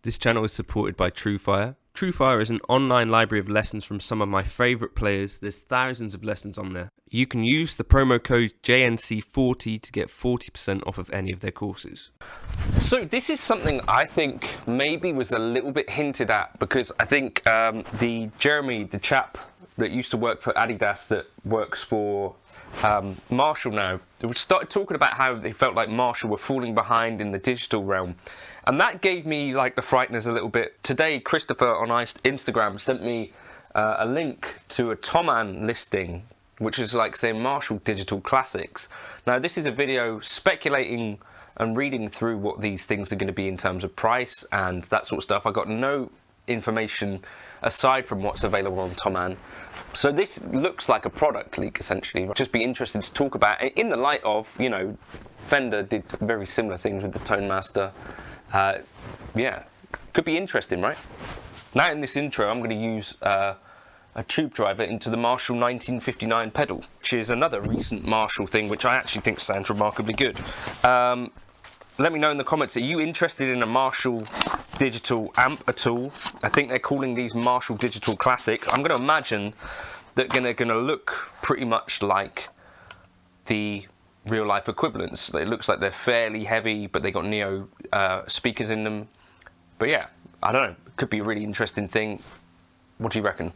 This channel is supported by Truefire. Truefire is an online library of lessons from some of my favourite players. There's thousands of lessons on there. You can use the promo code JNC40 to get 40% off of any of their courses. So this is something I think maybe was a little bit hinted at, because I think Jeremy, the chap that used to work for Adidas that works for Marshall now, started talking about how they felt like Marshall were falling behind in the digital realm. And that gave me like the frighteners a little bit. Today, Christopher on Instagram sent me a link to a Thomann listing, which is like saying Marshall Digital Classics. Now, this is a video speculating and reading through what these things are going to be in terms of price and that sort of stuff. I got no information aside from what's available on Thomann. So this looks like a product leak, essentially. I'd just be interested to talk about it in the light of, you know, Fender did very similar things with the Tonemaster. Yeah, could be interesting, right? Now in this intro, I'm going to use a tube driver into the Marshall 1959 pedal, which is another recent Marshall thing, which I actually think sounds remarkably good. Let me know in the comments, are you interested in a Marshall digital amp at all? I think they're calling these Marshall Digital Classics. I'm going to imagine that they're going to look pretty much like the real life equivalents. It looks like they're fairly heavy, but they got Neo speakers in them. But yeah, I don't know, could be a really interesting thing. What do you reckon?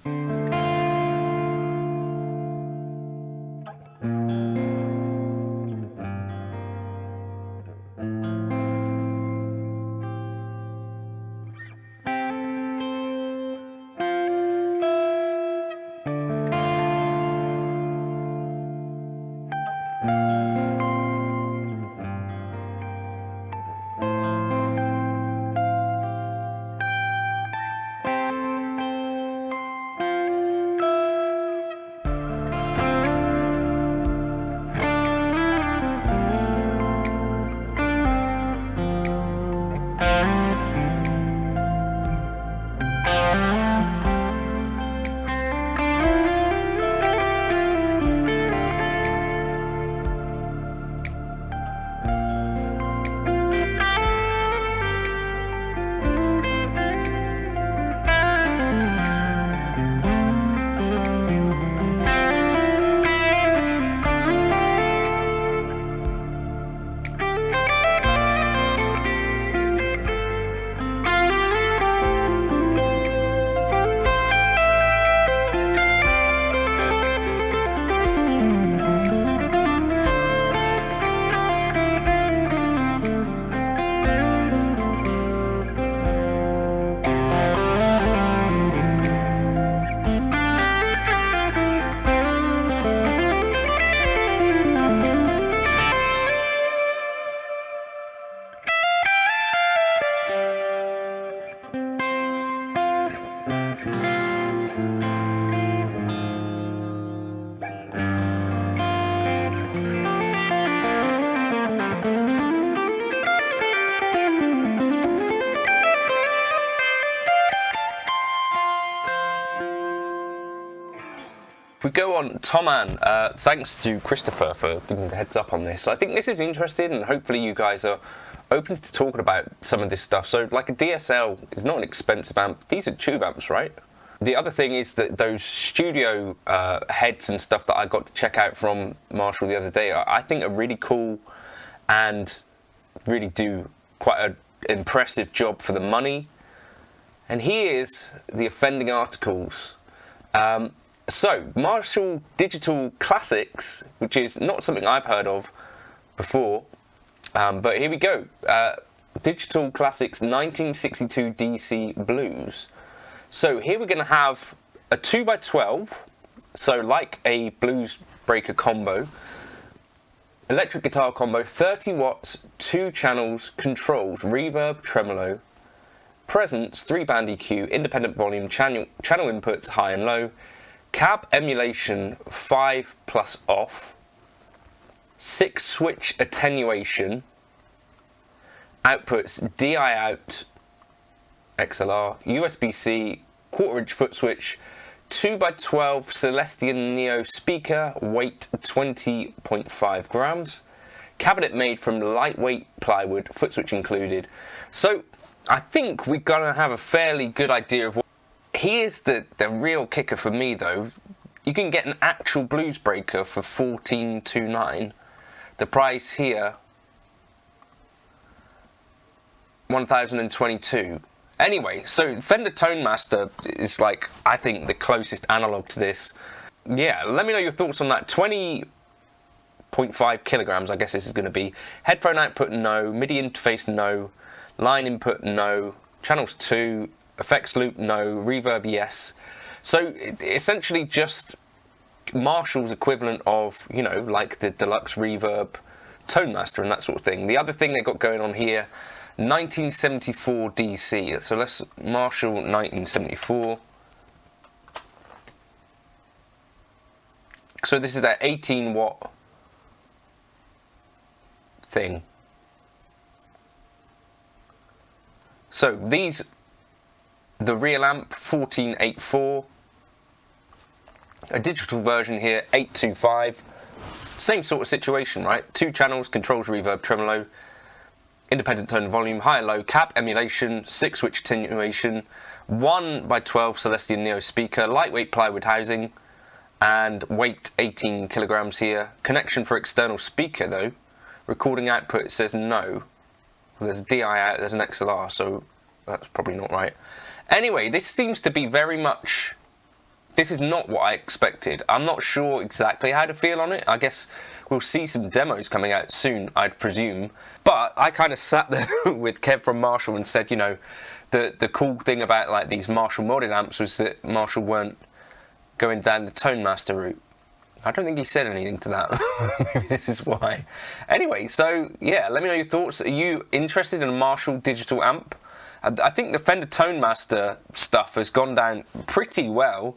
If we go on Thomann, thanks to Christopher for giving the heads up on this. I think this is interesting, and hopefully you guys are open to talking about some of this stuff. So like a DSL is not an expensive amp. These are tube amps, right? The other thing is that those studio heads and stuff that I got to check out from Marshall the other day, I think are really cool and really do quite an impressive job for the money. And here's the offending articles. So, Marshall Digital Classics, which is not something I've heard of before, but here we go. Digital Classics 1962 DC Blues. So here we're going to have a 2x12, so like a blues breaker combo, electric guitar combo, 30 watts, 2 channels, controls, reverb, tremolo, presence, 3-band EQ, independent volume, channel inputs, high and low, cab emulation 5+ off, 6 switch attenuation, outputs DI out, XLR, USB-C, 1/4-inch foot switch, 2x12 Celestion Neo speaker, weight 20.5 grams, cabinet made from lightweight plywood, foot switch included. So I think we're gonna have a fairly good idea of what. Here's the real kicker for me though. You can get an actual blues breaker for $14.29. The price here, $1,022. Anyway, so Fender Tonemaster is like, I think, the closest analog to this. Yeah, let me know your thoughts on that. 20.5 kilograms, I guess this is going to be. Headphone output, no. MIDI interface, no. Line input, no. Channels 2. Effects loop, no. Reverb, yes. So essentially just Marshall's equivalent of, you know, like the deluxe reverb Tonemaster and that sort of thing. The other thing they got going on here, 1974 DC. So let's Marshall 1974. So this is that 18 watt thing. So these, the real amp 1484, a digital version here 825. Same sort of situation, right? 2 channels, controls, reverb, tremolo, independent tone and volume, high and low, cap emulation, 6-switch attenuation, 1x12 Celestion Neo speaker, lightweight plywood housing, and weight 18 kilograms here. Connection for external speaker though. Recording output, it says no. There's a DI out, there's an XLR, so that's probably not right. Anyway, this seems to be very much, this is not what I expected. I'm not sure exactly how to feel on it. I guess we'll see some demos coming out soon, I'd presume. But I kind of sat there with Kev from Marshall and said, you know, the cool thing about like these Marshall modded amps was that Marshall weren't going down the Tonemaster route. I don't think he said anything to that. Maybe this is why. Anyway, so yeah, let me know your thoughts. Are you interested in a Marshall digital amp? I think the Fender Tonemaster stuff has gone down pretty well.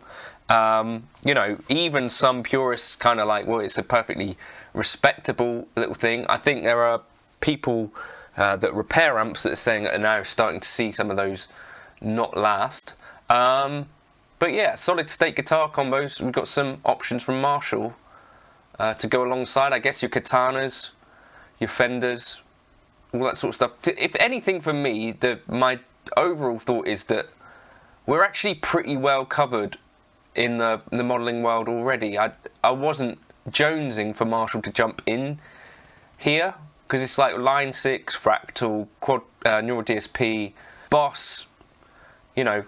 You know, even some purists kind of like, well, it's a perfectly respectable little thing. I think there are people that repair amps that are saying that are now starting to see some of those not last. But yeah, solid state guitar combos. We've got some options from Marshall to go alongside. I guess your Katanas, your Fenders, all that sort of stuff. If anything, for me, my overall thought is that we're actually pretty well covered in the modelling world already. I wasn't jonesing for Marshall to jump in here, because it's like Line 6, Fractal, Neural DSP, Boss, you know,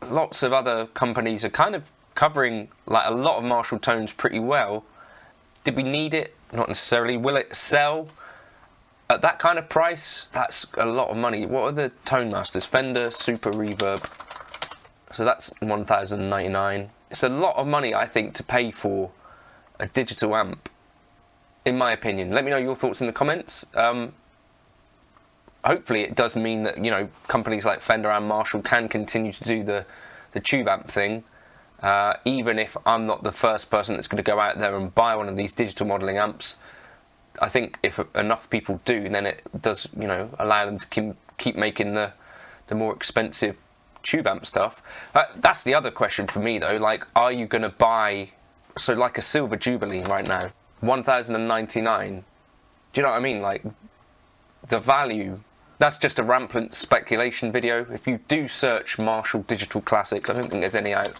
lots of other companies are kind of covering like a lot of Marshall tones pretty well. Did we need it? Not necessarily. Will it sell at that kind of price? That's a lot of money. What are the Tonemasters? Fender Super Reverb. So that's $1,099. It's a lot of money, I think, to pay for a digital amp, in my opinion. Let me know your thoughts in the comments. Hopefully it does mean that, you know, companies like Fender and Marshall can continue to do the tube amp thing, even if I'm not the first person that's going to go out there and buy one of these digital modelling amps. I think if enough people do, then it does, you know, allow them to keep making the more expensive tube amp stuff. That's the other question for me though, like, are you going to buy, so like a Silver Jubilee right now, $1,099, do you know what I mean? Like, the value, that's just a rampant speculation video. If you do search Marshall Digital Classics, I don't think there's any out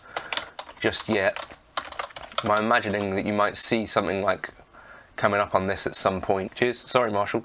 just yet. I'm imagining that you might see something like coming up on this at some point. Cheers. Sorry, Marshall.